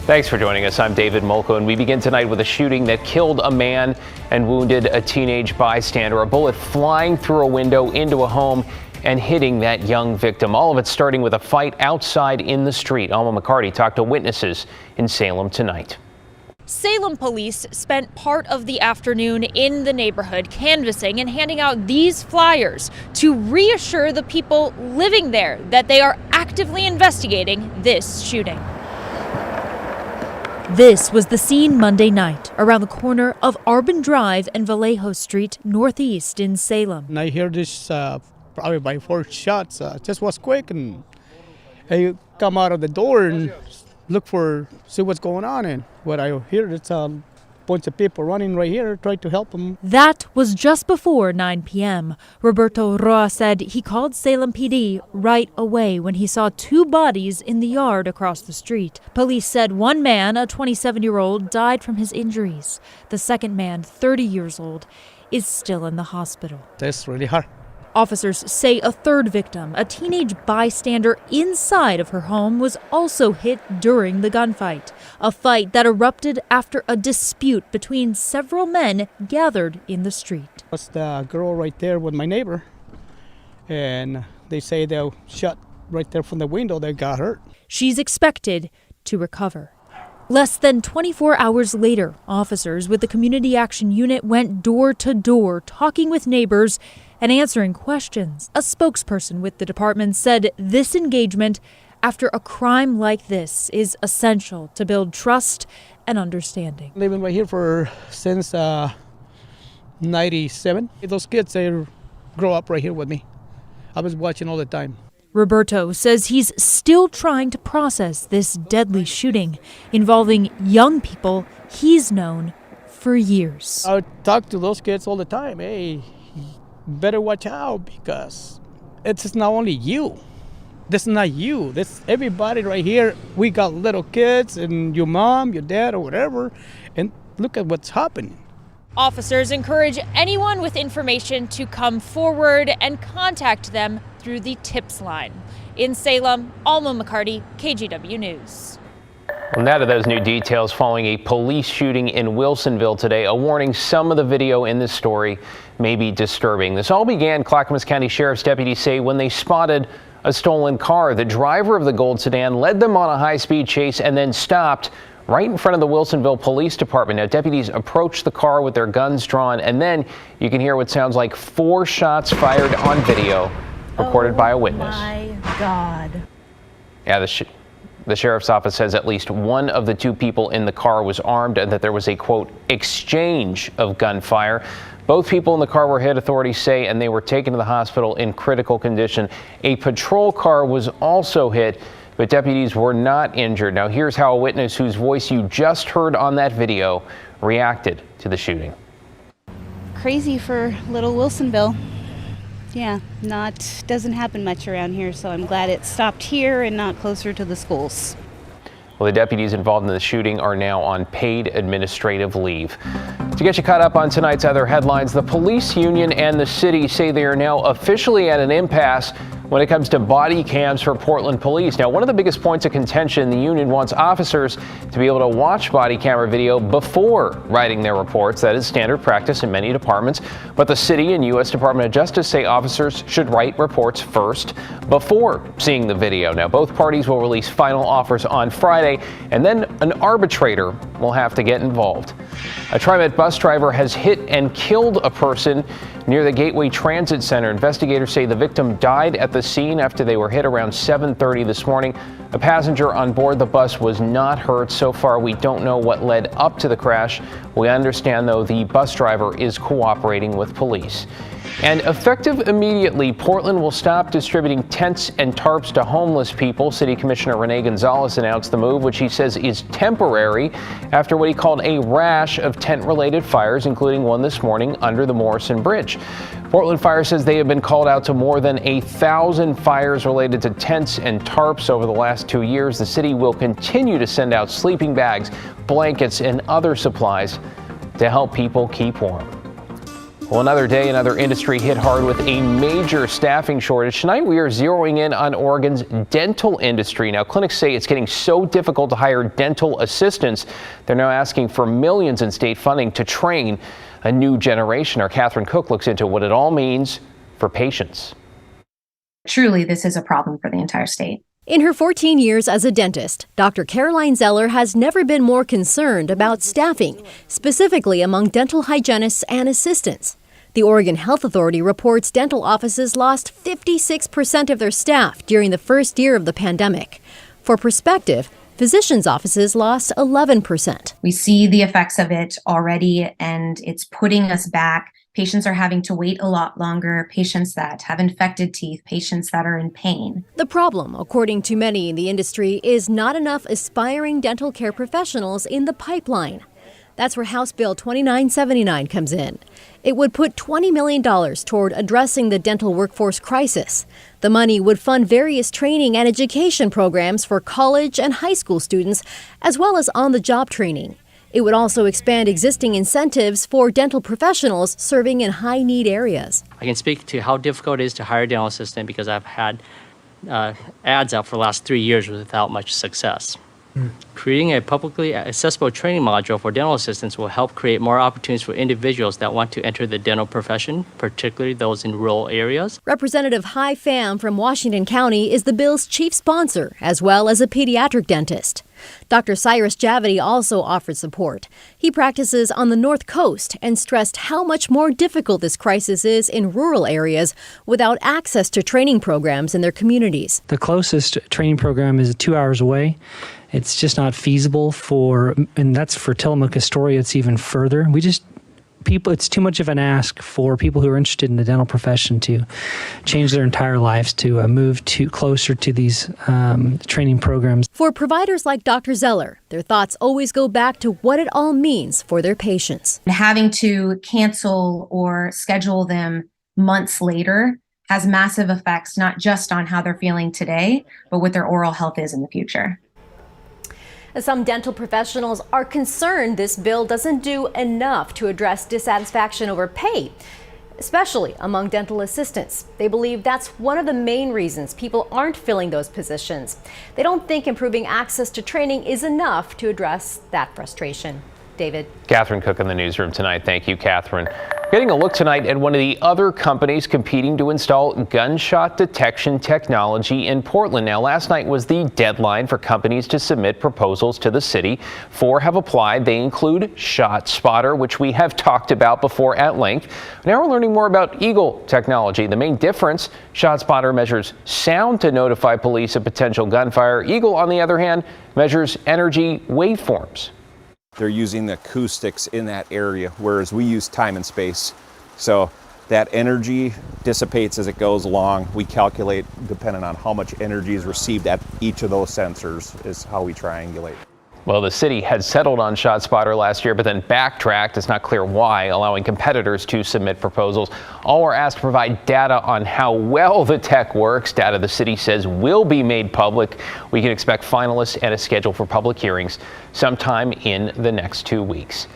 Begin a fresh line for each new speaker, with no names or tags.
Thanks for joining us. I'm David Molko, and we begin tonight with a shooting that killed a man and wounded a teenage bystander. A bullet flying through a window into a home and hitting that young victim. All of it starting with a fight outside in the street. Alma McCarty talked to witnesses in Salem tonight.
Salem police spent part of the afternoon in the neighborhood canvassing and handing out these flyers to reassure the people living there that they are actively investigating this shooting. This was the scene Monday night around the corner of Arbin Drive and Vallejo Street Northeast in Salem.
And I hear this probably by 4 shots. Just was quick, and I come out of the door and see what's going on. And what I hear, it's a bunch of people running right here, trying to help them.
That was just before 9 p.m. Roberto Roa said he called Salem PD right away when he saw 2 bodies in the yard across the street. Police said one man, a 27-year-old, died from his injuries. The second man, 30 years old, is still in the hospital.
That's really hard.
Officers say a third victim, a teenage bystander inside of her home, was also hit during the gunfight. A fight that erupted after a dispute between several men gathered in the street.
That's the girl right there with my neighbor, and they say they shot right there from the window. They got hurt.
She's expected to recover. Less than 24 hours later, officers with the Community Action Unit went door to door, talking with neighbors and answering questions. A spokesperson with the department said this engagement after a crime like this is essential to build trust and understanding.
Living right here since 97. Those kids, they grow up right here with me. I was watching all the time.
Roberto says he's still trying to process this deadly shooting involving young people he's known for years.
I talk to those kids all the time. Hey, better watch out, because it's not only you. This is not you. This everybody right here. We got little kids and your mom, your dad, or whatever, and look at what's happening.
Officers encourage anyone with information to come forward and contact them through the tips line. In Salem, Alma McCarty, KGW News.
Well, now to those new details following a police shooting in Wilsonville today. A warning, some of the video in this story may be disturbing. This all began, Clackamas County Sheriff's deputies say, when they spotted a stolen car. The driver of the gold sedan led them on a high-speed chase and then stopped right in front of the Wilsonville Police Department. Now, deputies approached the car with their guns drawn, and then you can hear what sounds like 4 shots fired on video, recorded by a witness.
Oh my God.
Yeah, the sheriff's office says at least one of the 2 people in the car was armed and that there was a, quote, exchange of gunfire. Both people in the car were hit, authorities say, and they were taken to the hospital in critical condition. A patrol car was also hit, but deputies were not injured. Now, here's how a witness whose voice you just heard on that video reacted to the shooting.
Crazy for little Wilsonville. Yeah, doesn't happen much around here, so I'm glad it stopped here and not closer to the schools.
Well, the deputies involved in the shooting are now on paid administrative leave. To get you caught up on tonight's other headlines, the police union and the city say they are now officially at an impasse when it comes to body cams for Portland police. Now, one of the biggest points of contention, the union wants officers to be able to watch body camera video before writing their reports. That is standard practice in many departments. But the city and U.S. Department of Justice say officers should write reports first before seeing the video. Now, both parties will release final offers on Friday, and then an arbitrator will have to get involved. A TriMet bus driver has hit and killed a person near the Gateway Transit Center. Investigators say the victim died at the scene after they were hit around 7:30 this morning. A passenger on board the bus was not hurt. So far, we don't know what led up to the crash. We understand, though, the bus driver is cooperating with police. And effective immediately, Portland will stop distributing tents and tarps to homeless people. City Commissioner Renee Gonzalez announced the move, which he says is temporary after what he called a rash of tent-related fires, including one this morning under the Morrison Bridge. Portland Fire says they have been called out to more than 1,000 fires related to tents and tarps over the last 2 years. The city will continue to send out sleeping bags, blankets, and other supplies to help people keep warm. Well, another day, another industry hit hard with a major staffing shortage. Tonight, we are zeroing in on Oregon's dental industry. Now, clinics say it's getting so difficult to hire dental assistants. They're now asking for millions in state funding to train a new generation. Our Catherine Cook looks into what it all means for patients.
Truly, this is a problem for the entire state.
In her 14 years as a dentist, Dr. Caroline Zeller has never been more concerned about staffing, specifically among dental hygienists and assistants. The Oregon Health Authority reports dental offices lost 56% of their staff during the first year of the pandemic. For perspective, physicians' offices lost 11%.
We see the effects of it already, and it's putting us back. Patients are having to wait a lot longer, patients that have infected teeth, patients that are in pain.
The problem, according to many in the industry, is not enough aspiring dental care professionals in the pipeline. That's where House Bill 2979 comes in. It would put $20 million toward addressing the dental workforce crisis. The money would fund various training and education programs for college and high school students, as well as on-the-job training. It would also expand existing incentives for dental professionals serving in high-need areas.
I can speak to how difficult it is to hire a dental assistant because I've had ads out for the last 3 years without much success. Creating a publicly accessible training module for dental assistants will help create more opportunities for individuals that want to enter the dental profession, particularly those in rural areas.
Representative Hai Pham from Washington County is the bill's chief sponsor, as well as a pediatric dentist. Dr. Cyrus Javity also offered support. He practices on the North Coast and stressed how much more difficult this crisis is in rural areas without access to training programs in their communities.
The closest training program is 2 hours away. It's just not feasible and that's for Tillamook Astoria, it's even further. It's too much of an ask for people who are interested in the dental profession to change their entire lives to move closer to these training programs.
For providers like Dr. Zeller, their thoughts always go back to what it all means for their patients.
Having to cancel or schedule them months later has massive effects, not just on how they're feeling today, but what their oral health is in the future.
Some dental professionals are concerned this bill doesn't do enough to address dissatisfaction over pay, especially among dental assistants. They believe that's one of the main reasons people aren't filling those positions. They don't think improving access to training is enough to address that frustration. David.
Catherine Cook in the newsroom tonight. Thank you, Catherine. Getting a look tonight at one of the other companies competing to install gunshot detection technology in Portland. Now, last night was the deadline for companies to submit proposals to the city. 4 have applied. They include ShotSpotter, which we have talked about before at length. Now we're learning more about Eagle technology. The main difference, ShotSpotter measures sound to notify police of potential gunfire. Eagle, on the other hand, measures energy waveforms.
They're using the acoustics in that area, whereas we use time and space. So that energy dissipates as it goes along. We calculate, depending on how much energy is received at each of those sensors, is how we triangulate.
Well, the city had settled on ShotSpotter last year, but then backtracked. It's not clear why, allowing competitors to submit proposals. All were asked to provide data on how well the tech works. Data the city says will be made public. We can expect finalists and a schedule for public hearings sometime in the next 2 weeks.